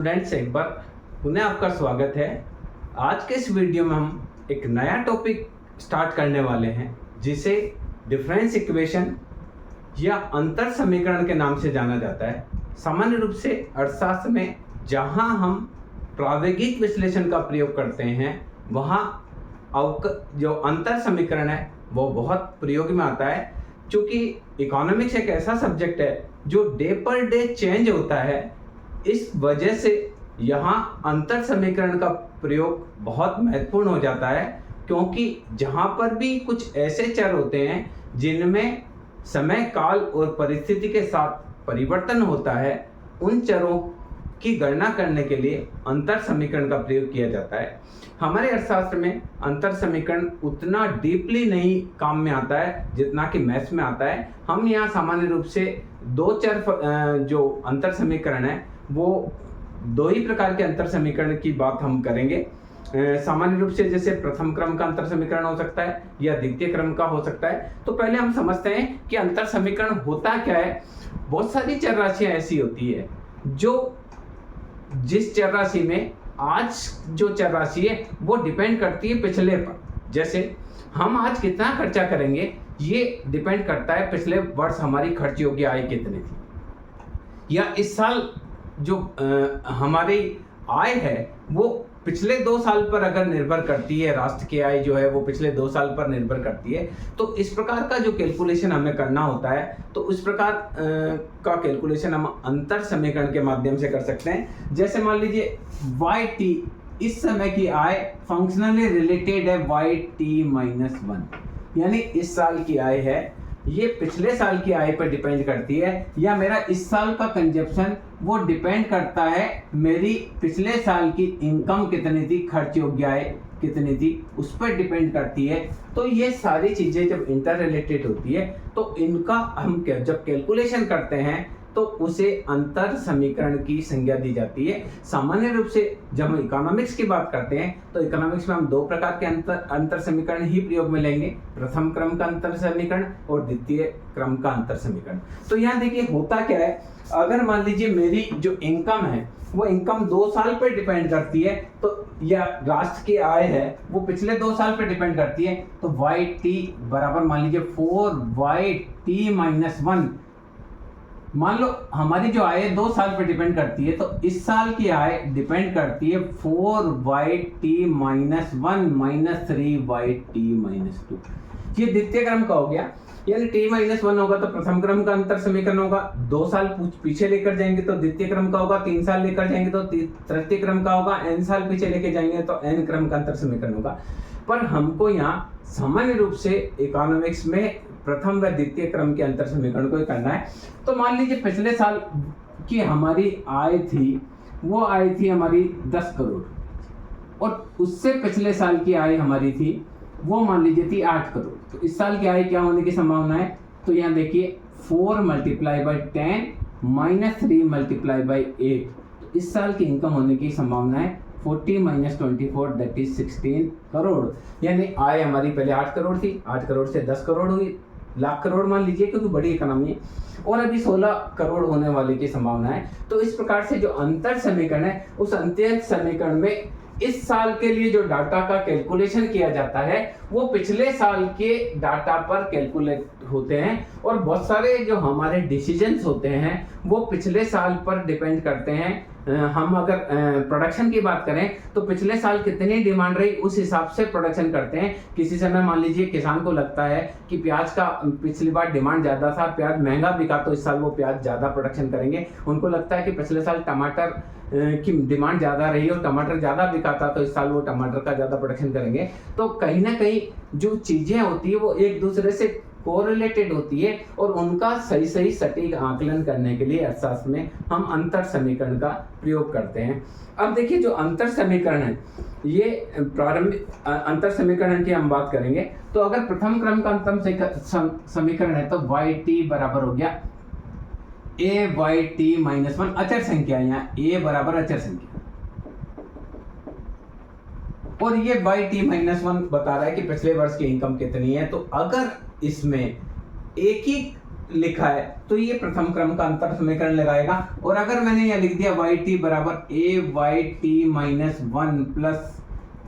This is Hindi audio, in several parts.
स्टूडेंट्स, एक बार पुनः आपका स्वागत है। आज के इस वीडियो में हम एक नया टॉपिक स्टार्ट करने वाले हैं जिसे डिफरेंस इक्वेशन या अंतर समीकरण के नाम से जाना जाता है। सामान्य रूप से अर्थशास्त्र में जहां हम प्रायोगिक विश्लेषण का प्रयोग करते हैं वहां जो अंतर समीकरण है वो बहुत प्रयोग में आता है। क्योंकि इकोनॉमिक्स एक ऐसा सब्जेक्ट है जो डे पर डे चेंज होता है, इस वजह से यहाँ अंतर समीकरण का प्रयोग बहुत महत्वपूर्ण हो जाता है। क्योंकि जहाँ पर भी कुछ ऐसे चर होते हैं जिनमें समय काल और परिस्थिति के साथ परिवर्तन होता है, उन चरों की गणना करने के लिए अंतर समीकरण का प्रयोग किया जाता है। हमारे अर्थशास्त्र में अंतर समीकरण उतना डीपली नहीं काम में आता है जितना कि मैथ्स में आता है। हम यहाँ सामान्य रूप से दो चर जो अंतर समीकरण है वो दो ही प्रकार के अंतर समीकरण की बात हम करेंगे। सामान्य रूप से जैसे प्रथम क्रम का अंतर समीकरण हो सकता है या द्वितीय क्रम का हो सकता है। तो पहले हम समझते हैं कि अंतर समीकरण होता क्या है। बहुत सारी चर राशियां ऐसी होती है जो जिस चर राशि में आज जो चर राशि है वो डिपेंड करती है पिछले पर। जैसे हम आज कितना खर्चा करेंगे ये डिपेंड करता है पिछले वर्ष हमारी खर्च योग्य आय कितनी थी, या इस साल जो हमारी आय है वो पिछले 2 साल पर अगर निर्भर करती है, राष्ट्र की आय जो है वो पिछले 2 साल पर निर्भर करती है। तो इस प्रकार का जो कैलकुलेशन हमें करना होता है तो उस प्रकार का कैलकुलेशन हम अंतर समीकरण के माध्यम से कर सकते हैं। जैसे मान लीजिए YT इस समय की आय फंक्शनली रिलेटेड है YT-1, यानी इस साल की आय है ये पिछले साल की आय पर डिपेंड करती है, या मेरा इस साल का कंजप्शन वो डिपेंड करता है मेरी पिछले साल की इनकम कितनी थी, खर्च योग्य आय कितनी थी, उस पर डिपेंड करती है। तो ये सारी चीजें जब इंटर रिलेटेड होती है तो इनका हम जब कैलकुलेशन करते हैं तो उसे अंतर समीकरण की संज्ञा दी जाती है। सामान्य रूप से जब हम इकोनॉमिक्स की बात करते हैं तो इकोनॉमिक्स में हम 2 प्रकार के अंतर समीकरण ही प्रयोग में लेंगे, प्रथम क्रम का अंतर समीकरण और द्वितीय क्रम का अंतर समीकरण। तो यहाँ देखिए होता क्या है, अगर मान लीजिए मेरी जो इनकम है वो इनकम 2 साल पर डिपेंड करती है, तो या राष्ट्र की आय है वो पिछले 2 साल पर डिपेंड करती है, तो YT बराबर मान लीजिए 4YT-1। मान लो हमारी जो आय 2 साल पर डिपेंड करती है तो इस साल की आय डिपेंड करती है 4YT-1 -3YT-2। ये द्वितीय क्रम का हो गया, यानी T-1 होगा तो प्रथम क्रम का अंतर समीकरण होगा। 2 साल पीछे लेकर जाएंगे तो द्वितीय क्रम का होगा, 3 साल लेकर जाएंगे तो तृतीय क्रम का होगा, n साल पीछे लेके जाएंगे तो n क्रम का अंतर समीकरण होगा। पर हमको यहाँ सामान्य रूप से इकोनॉमिक्स में प्रथम व द्वितीय क्रम के अंतर समीकरण को करना है। तो मान लीजिए पिछले साल की हमारी आय थी, वो आय थी हमारी 10 करोड़, और उससे पिछले साल की आय हमारी थी वो मान लीजिए थी 8 करोड़। तो इस साल की आय क्या होने की संभावना है, तो यहाँ देखिए 4 × 10 - 3 × 8। तो इस साल की इनकम होने की संभावना है 40 - 24 दैट इज 16 करोड़। यानी आय हमारी पहले 8 करोड़ थी, 8 करोड़ से 10 करोड़ हुई, लाख करोड़ मान लीजिए क्योंकि बड़ी इकोनॉमी है, और अभी 16 करोड़ होने वाले की संभावना है। तो इस प्रकार से जो अंतर समीकरण है उस अंतर समीकरण में इस साल के लिए जो डाटा का कैलकुलेशन किया जाता है वो पिछले साल के डाटा पर कैलकुलेट होते हैं, और बहुत सारे जो हमारे डिसीजंस होते हैं वो पिछले साल पर डिपेंड करते हैं। हम अगर प्रोडक्शन की बात करें तो पिछले साल कितनी डिमांड रही उस हिसाब से प्रोडक्शन करते हैं। किसी समय मान लीजिए किसान को लगता है कि प्याज का पिछली बार डिमांड ज़्यादा था, प्याज महंगा बिका, तो इस साल वो प्याज ज़्यादा प्रोडक्शन करेंगे। उनको लगता है कि पिछले साल टमाटर की डिमांड ज़्यादा रही और टमाटर ज़्यादा बिका था, तो इस साल वो टमाटर का ज़्यादा प्रोडक्शन करेंगे। तो कहीं ना कहीं जो चीज़ें होती है वो एक दूसरे से कोरिलेटेड होती है, और उनका सही सटीक आकलन करने के लिए अर्थशास्त्र में हम अंतर समीकरण का प्रयोग करते हैं। अब देखिए जो अंतर समीकरण है ये प्रारंभिक अंतर समीकरण की हम बात करेंगे। तो अगर प्रथम क्रम का अंतर समीकरण है तो YT बराबर हो गया AYT-1 अचर संख्या, यहाँ A बराबर अचर संख्या, और ये YT-1 बता रहा है कि पिछले वर्ष की इनकम कितनी है। तो अगर इसमें एक ही लिखा है तो ये प्रथम क्रम का अंतर समीकरण लगाएगा। और अगर मैंने यहाँ लिख दिया वाई टी बराबर ए Y T minus one plus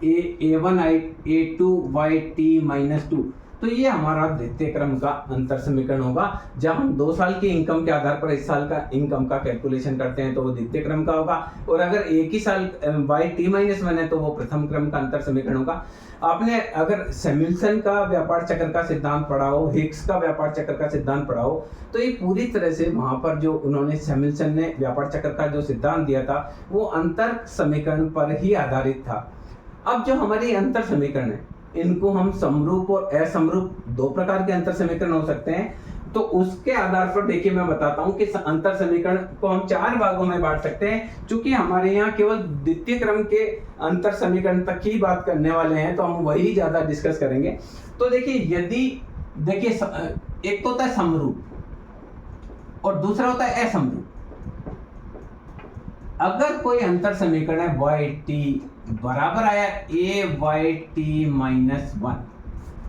a one a two y T minus two, तो ये हमारा द्वितीय क्रम का अंतर समीकरण होगा। जब हम 2 साल की इनकम के आधार पर इस साल का इनकम का कैलकुलेशन करते हैं तो वो द्वितीय क्रम का होगा, और अगर एक ही साल वाई टी माइनस वन है तो वो प्रथम क्रम का अंतर समीकरण होगा। आपने अगर सैमुअल्सन का व्यापार चक्र का सिद्धांत पढ़ा हो, हिग्स का व्यापार चक्र का सिद्धांत पढ़ा हो, तो ये पूरी तरह से वहां पर जो उन्होंने सैमुअल्सन ने व्यापार चक्र का जो सिद्धांत दिया था वो अंतर समीकरण पर ही आधारित था। अब जो हमारी अंतर समीकरण है इनको हम समरूप और असमरूप 2 प्रकार के अंतर समीकरण हो सकते हैं। तो उसके आधार पर देखिए मैं बताता हूं कि अंतर समीकरण को हम 4 भागों में बांट सकते हैं। चूंकि हमारे यहाँ केवल द्वितीय क्रम के अंतर समीकरण तक ही बात करने वाले हैं तो हम वही ज्यादा डिस्कस करेंगे। तो देखिए एक तो होता है समरूप और दूसरा होता है असमरूप। अगर कोई अंतर समीकरण है वाई टी बराबर आया ए वाई टी माइनस वन,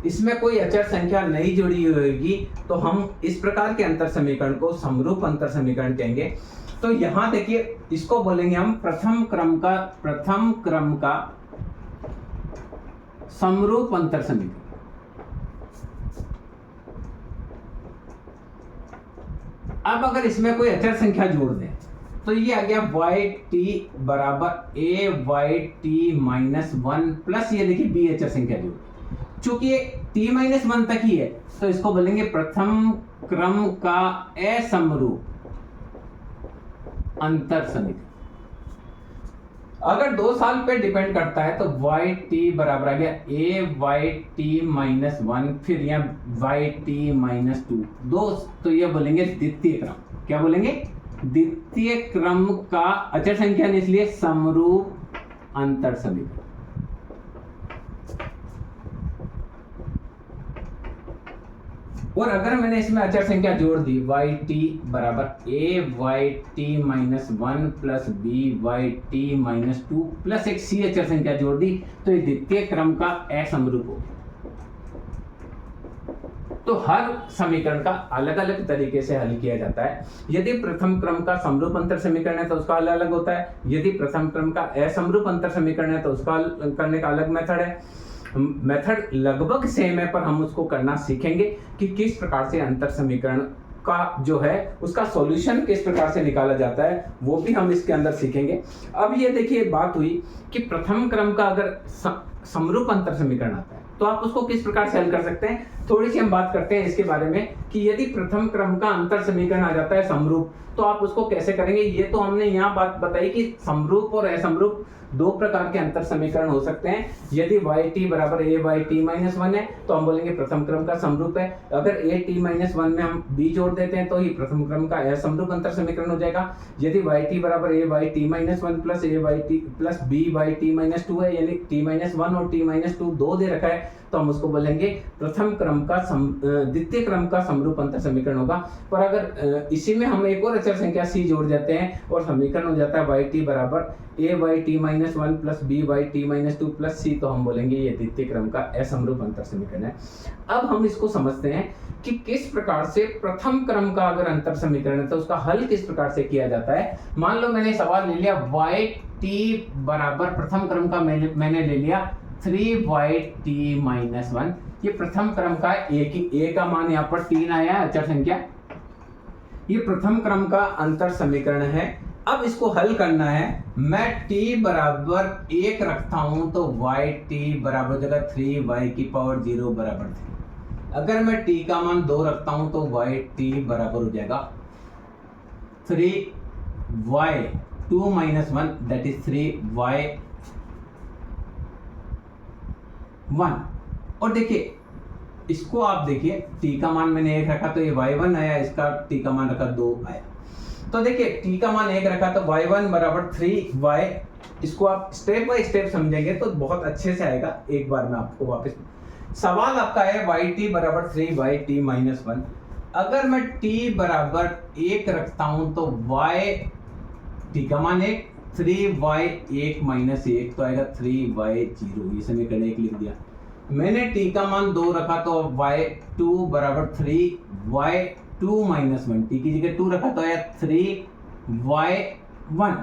इसमें कोई अचर संख्या नहीं जुड़ी होगी तो हम इस प्रकार के अंतर समीकरण को समरूप अंतर समीकरण कहेंगे। तो यहां देखिए इसको बोलेंगे हम प्रथम क्रम का समरूप अंतर समीकरण। अब अगर इसमें कोई अचर संख्या जोड़ दें तो ये आ गया वाई टी बराबर ए Y T minus one plus ये देखिए बी अचर संख्या जोड़, चूंकि ये टी माइनस वन तक ही है तो इसको बोलेंगे प्रथम क्रम का असमरूप अंतर समीकरण। अगर 2 साल पे डिपेंड करता है तो वाई टी बराबर आ गया ए वाई टी माइनस वन, फिर यहाँ वाई टी माइनस टू, 2, तो ये बोलेंगे द्वितीय क्रम। क्या बोलेंगे? द्वितीय क्रम का अचर संख्या ने, इसलिए समरूप अंतर समीकरण। और अगर मैंने इसमें अचर संख्या जोड़ दी वाई टी बराबर ए Y T minus one plus B Y T minus two plus एक सी अचर संख्या जोड़ दी तो ये द्वितीय क्रम का असमरूप हो गया। तो हर समीकरण का अलग अलग तरीके से हल किया जाता है। यदि प्रथम क्रम का समरूप अंतर समीकरण है तो उसका हल अलग होता है, यदि प्रथम क्रम का असमरूप अंतर समीकरण है तो उसका हल करने का अलग मेथड है। मेथड लगभग सेम है पर हम उसको करना सीखेंगे कि किस प्रकार से अंतर समीकरण का जो है उसका सॉल्यूशन किस प्रकार से निकाला जाता है, वो भी हम इसके अंदर सीखेंगे। अब ये देखिए बात हुई कि प्रथम क्रम का अगर समरूप अंतर समीकरण आता है तो आप उसको किस प्रकार से हल कर सकते हैं, थोड़ी सी हम बात करते हैं इसके बारे में कि यदि प्रथम क्रम का अंतर समीकरण आ जाता है समरूप तो आप उसको कैसे करेंगे। ये तो हमने यहाँ बात बताई कि समरूप और असमरूप 2 प्रकार के अंतर समीकरण हो सकते हैं। यदि वाई टी बराबर ए वाई टी माइनस वन है तो हम बोलेंगे प्रथम क्रम का समरूप है। अगर ए टी माइनस वन में हम बी जोड़ देते हैं तो ही प्रथम क्रम का असमरूप अंतर समीकरण हो जाएगा। यदि वाई टी बराबर ए Y T minus one plus a Y t plus B Y T minus two है, यानी टी माइनस वन और टी माइनस टू 2 दे रखा है तो हम उसको बोलेंगे प्रथम क्रम का द्वितीय क्रम का समरूप अंतर समीकरण होगा। पर अगर इसी में हम एक और अचर संख्या सी जोड़ देते हैं और समीकरण हो जाता है वाई टी बराबर ए Y T minus one plus B Y T minus two plus c, तो हम बोलेंगे ये द्वितीय क्रम का असमरूप अंतर समीकरण है। अब हम इसको समझते हैं कि किस प्रकार से प्रथम क्रम का अगर अंतर समीकरण है तो उसका हल किस प्रकार से किया जाता है। मान लो मैंने सवाल ले लिया वाई टी बराबर प्रथम क्रम का मैंने ले लिया 3 वाई टी माइनस वन, ये प्रथम क्रम का ए का मान यहाँ पर 3 आया है अचर संख्या, ये प्रथम क्रम का अंतर समीकरण है। अब इसको हल करना है, मैं t बराबर 1 रखता हूं तो वाई टी बराबर जगह 3 वाई की पावर 0 बराबर 3। अगर मैं t का मान 2 रखता हूं तो वाई टी बराबर हो जाएगा 3 y 2 minus one that is 3 y 1। और देखिए इसको आप देखिए t का मान मैंने 1 रखा तो ये y1 आया, इसका t का मान रखा 2 आया। तो देखिए t का मान 1 रखा तो y1 बराबर 3y, इसको आप स्टेप बाय स्टेप समझेंगे तो बहुत अच्छे से आएगा। एक बार मैं आपको वापस, सवाल आपका है y बराबर 3y t माइनस वन। अगर मैं t बराबर 1 रखता हूं तो t का मान 1, 3y 1 माइनस 1 तो आएगा 3y 0, ये समीकरण 1 लिख दिया। मैंने t का मान 2 रखा तो y2 बराबर 3y 2 माइनस 1, टी की जगह 2 रखा तो आया 3y1।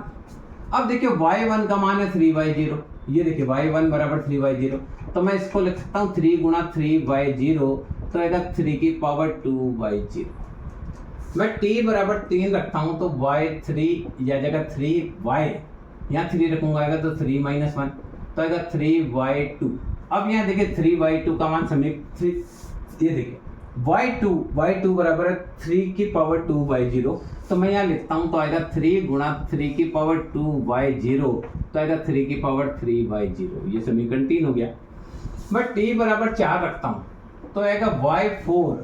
अब देखिए y1 का मान है 3y0, ये देखिए y1 बराबर 3y0, तो मैं इसको लिख सकता हूँ 3 गुणा 3y0, तो आएगा 3 की पावर 2y0। मैं t बराबर 3 रखता हूँ तो y3 या जगह 3y, यहाँ 3 रखूंगा आएगा तो 3 माइनस 1, तो आएगा 3y2। अब यहाँ देखिए 3y2 का मान ये देखिए y2 बराबर है 3 की पावर 2y0, तो मैं यहाँ लिखता हूँ तो आएगा 3 गुणा 3 की पावर 2y0, तो आएगा 3 की पावर 3y0। ये समीकरण 3 हो गया। मैं t बराबर 4 रखता हूँ तो आएगा y4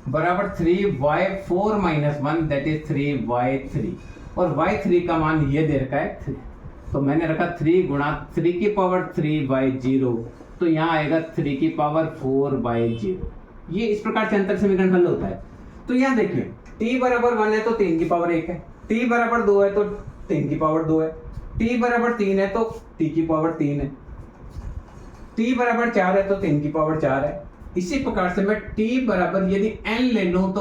बराबर 3y4 minus 1 that is 3y3, और y3 का मान ये दे रखा है 3, तो मैंने रखा 3 गुणा 3 की पावर 3y0, तो यहाँ आएगा 3 की पावर 4y0। ये इस प्रकार से अंतर समीकरण हल होता है। तो यहाँ देखिए t बराबर 1 है तो 3 की पावर 1 है, t बराबर 2 है तो 3 की पावर 2 है, t बराबर 3 है तो t की पावर 3 है, t बराबर 4 है तो 3 की पावर 4 है। इसी प्रकार से मैं t बराबर यदि n ले लूं तो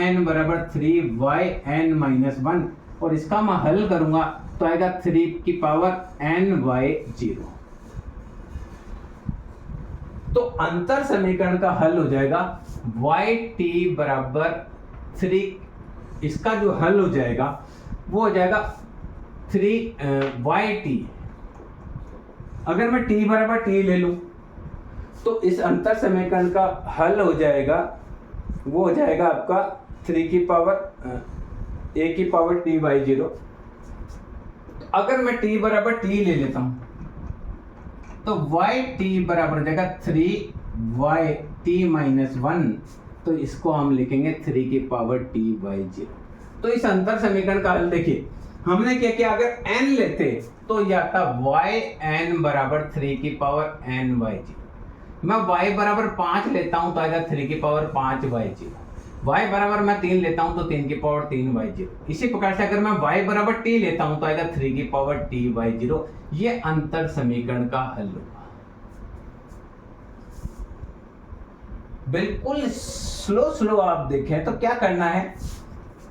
yn बराबर 3yn माइनस 1, और इसका मैं हल करूंगा तो आएगा 3 की पावर ny0। तो अंतर समीकरण का हल हो जाएगा yt बराबर 3, इसका जो हल हो जाएगा वो हो जाएगा 3yt। अगर मैं t बराबर t ले लूं तो इस अंतर समीकरण का हल हो जाएगा, वो हो जाएगा आपका 3 की पावर a की पावर t/0। अगर मैं t बराबर t ले लेता हूं तो yt बराबर हो जाएगा 3yt माइनस 1, तो इसको हम लिखेंगे 3 की पावर t/0। तो इस अंतर समीकरण का हल देखिए हमने क्या किया, अगर n लेते तो यह आता yn बराबर 3 की पावर ny0। मैं y बराबर 5 लेता हूं तो आएगा 3 की पावर 5y0, y बराबर मैं 3 लेता हूं तो 3 की पावर 3y0। इसी प्रकार से अगर मैं y बराबर t लेता हूं तो आएगा 3 की पावर t/0। ये अंतर समीकरण का हल होगा। बिल्कुल स्लो आप देखें तो क्या करना है,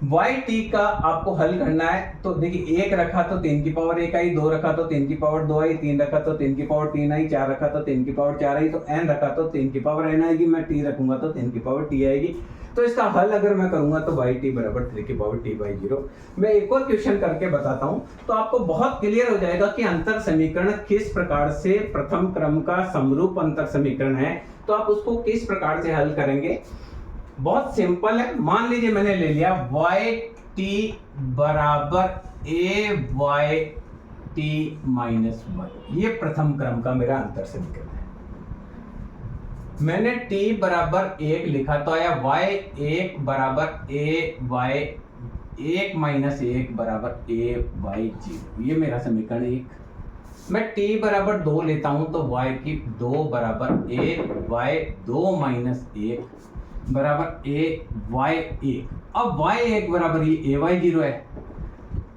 yt का आपको हल करना है। तो देखिए 1 रखा तो 3 की पावर 1 आई, 2 रखा तो 3 की पावर 2 आई, 3 रखा तो 3 की पावर 3 आई, 4 रखा तो 3 की पावर 4 आई, तो n रखा तो 3 की पावर n आएगी, मैं t रखूंगा तो 3 की पावर t आएगी। तो इसका हल अगर मैं करूंगा तो yt बराबर 3 की पावर t/0। मैं एक और क्वेश्चन करके बताता हूं तो आपको बहुत क्लियर हो जाएगा कि अंतर समीकरण किस प्रकार से प्रथम क्रम का समरूप अंतर समीकरण है, तो आप उसको किस प्रकार से हल करेंगे। बहुत सिंपल है। मान लीजिए मैंने ले लिया yt बराबर ayt माइनस 1, ये प्रथम क्रम का मेरा अंतर समीकरण है। मैंने t बराबर 1 लिखा तो आया y1 बराबर ay1 माइनस 1 बराबर ay0, ये मेरा समीकरण 1। मैं t बराबर 2 लेता हूं तो y की 2 बराबर ay2 माइनस 1 बराबर ay1। अब y1 बराबर ये ay0 है,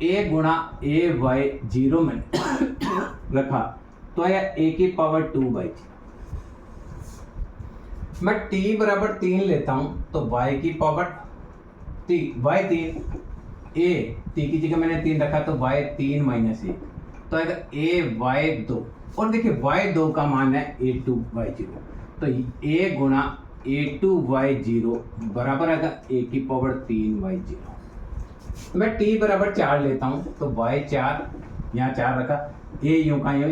a गुणा ay0 में रखा तो आया a की पावर 2/0। मैं t बराबर 3 लेता हूं तो y की पावर y3 a, t की जगह मैंने 3 रखा तो y3 माइनस 1, तो आएगा ay2। और देखिए y2 का मान है a2/0, तो a गुणा a2/0 बराबर आएगा a की पावर 3/0। मैं t बराबर 4 लेता हूं तो y4, यहाँ 4 रखा, a यूं का यूं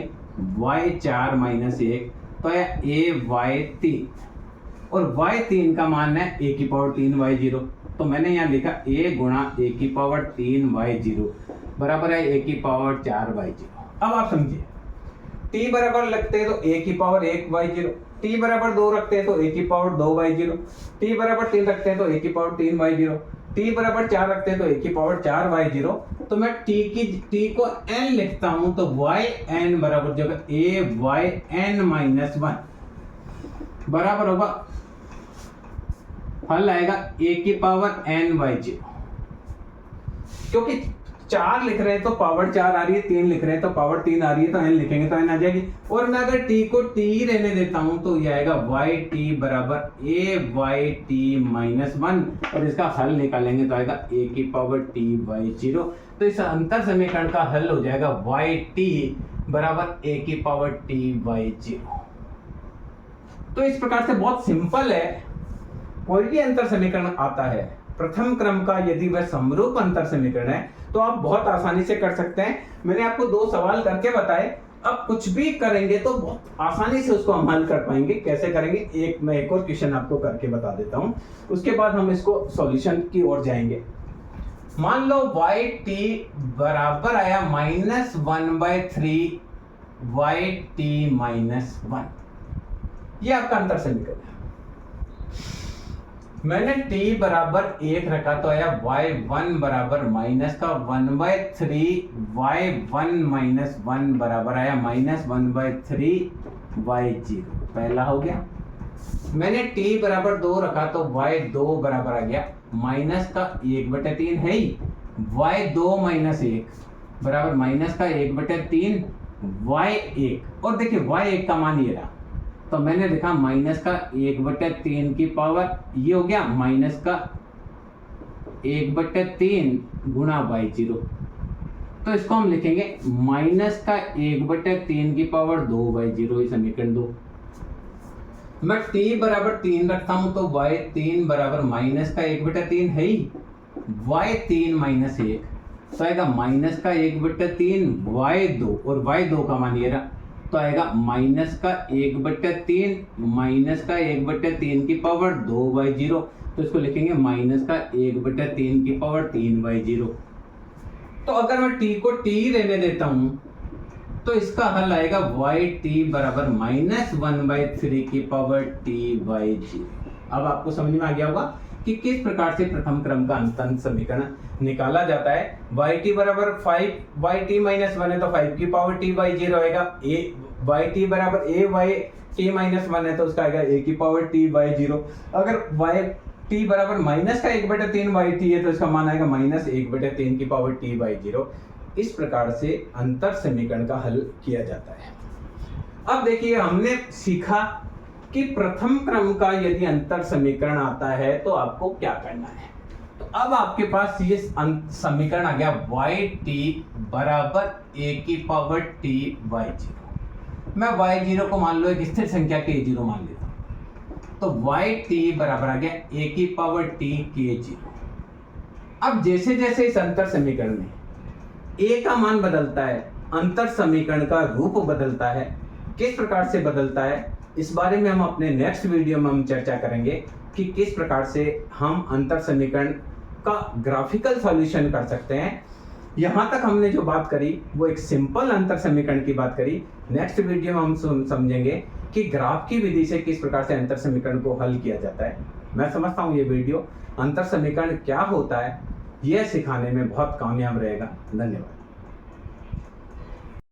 y4 माइनस 1, तो आया ay3। और y3 का मान है a की पावर 3/0, तो मैंने यहाँ लिखा a गुणा a की पावर 3/0 बराबर है a की पावर 4/0। अब आप समझिए t बराबर लगते हैं तो a की पावर 1/0, t बराबर 2 रखते हैं तो a की पावर 2/0, t बराबर 3 रखते हैं तो a की पावर 3/0, t बराबर 4 रखते हैं तो a की पावर 4/0। तो मैं t को n लिखता हूं तो yn बराबर जो a yn माइनस 1 बराबर होगा, हल आएगा a की पावर n/0, क्योंकि 4 लिख रहे हैं तो पावर 4 आ रही है, 3 लिख रहे हैं तो पावर 3 आ रही है, तो n लिखेंगे तो n आ जाएगी। और मैं अगर t को t ही रहने देता हूं तो ये आएगा yt बराबर ayt माइनस 1, और इसका हल निकालेंगे तो आएगा a की पावर t बाई 0। तो इस अंतर समीकरण का हल हो जाएगा yt बराबर a की पावर t बाई 0। तो इस प्रकार से बहुत सिंपल है, कोई भी अंतर समीकरण आता है प्रथम क्रम का यदि वह समरूप अंतर समीकरण है तो आप बहुत आसानी से कर सकते हैं। मैंने आपको 2 सवाल करके बताए, अब कुछ भी करेंगे तो बहुत आसानी से उसको हम हल कर पाएंगे। कैसे करेंगे, मैं एक और क्वेश्चन आपको करके बता देता हूं, उसके बाद हम इसको सॉल्यूशन की ओर जाएंगे। मान लो yt बराबर आया -1/3 yt माइनस 1, ये आपका अंतर समीकरण है। मैंने t बराबर 1 रखा तो आया y1 बराबर माइनस का 1/3 y1 माइनस 1 बराबर आया -1/3 y0, पहला हो गया। मैंने t बराबर 2 रखा तो y2 बराबर आ गया माइनस का 1/3 है ही, y2 माइनस 1 बराबर माइनस का 1/3 y1, और देखिए y1 का मान ये रहा, तो मैंने लिखा माइनस का 1/3 की पावर, ये हो गया माइनस का 1/3 गुणा y0, तो इसको हम लिखेंगे माइनस का 1/3 की पावर 2/0, ये समीकरण 2। मैं t बराबर 3 रखता हूं तो y3 बराबर माइनस का 1/3 है ही, y3 माइनस 1, तो आएगा माइनस का 1/3 y2, और y2 का मान ये रहा, तो आएगा माइनस का 1/3 माइनस का 1/3 की पावर 2/0, तो इसको लिखेंगे माइनस का 1/3 की पावर 3/0। तो अगर मैं t को t रहने देता हूं तो इसका हल आएगा yt बराबर -1/3 की पावर t/0। अब आपको समझ में आ गया होगा कि किस प्रकार से प्रथम क्रम का अंतर समीकरण निकाला जाता है। yt बराबर 5 yt माइनस 1 है तो 5 की पावर t/0 आएगा, yt बराबर ayt माइनस 1 है तो उसका आएगा a की पावर t/0। अगर yt बराबर माइनस का 1/3 yt है तो इसका मान आएगा -1/3 की पावर t/0। इस प्रकार से अंतर समीकरण का हल किया जाता है। अब देखिए हमने सीखा कि प्रथम क्रम का यदि अंतर समीकरण आता है तो आपको क्या करना है। तो अब आपके पास ये समीकरण आ गया yt बराबर a की पावर t/0। मैं y0 को मान लो एक स्थिर संख्या k0 मान लेता हूं, तो yt बराबर आ गया a की पावर t k0। अब जैसे जैसे इस अंतर समीकरण में a का मान बदलता है, अंतर समीकरण का रूप बदलता है। किस प्रकार से बदलता है इस बारे में हम अपने नेक्स्ट वीडियो में हम चर्चा करेंगे कि किस प्रकार से हम अंतर समीकरण का ग्राफिकल सॉल्यूशन कर सकते हैं। यहाँ तक हमने जो बात करी वो एक सिंपल अंतर समीकरण की बात करी। नेक्स्ट वीडियो में हम समझेंगे कि ग्राफ की विधि से किस प्रकार से अंतर समीकरण को हल किया जाता है। मैं समझता हूँ ये वीडियो अंतर समीकरण क्या होता है यह सिखाने में बहुत कामयाब रहेगा। धन्यवाद।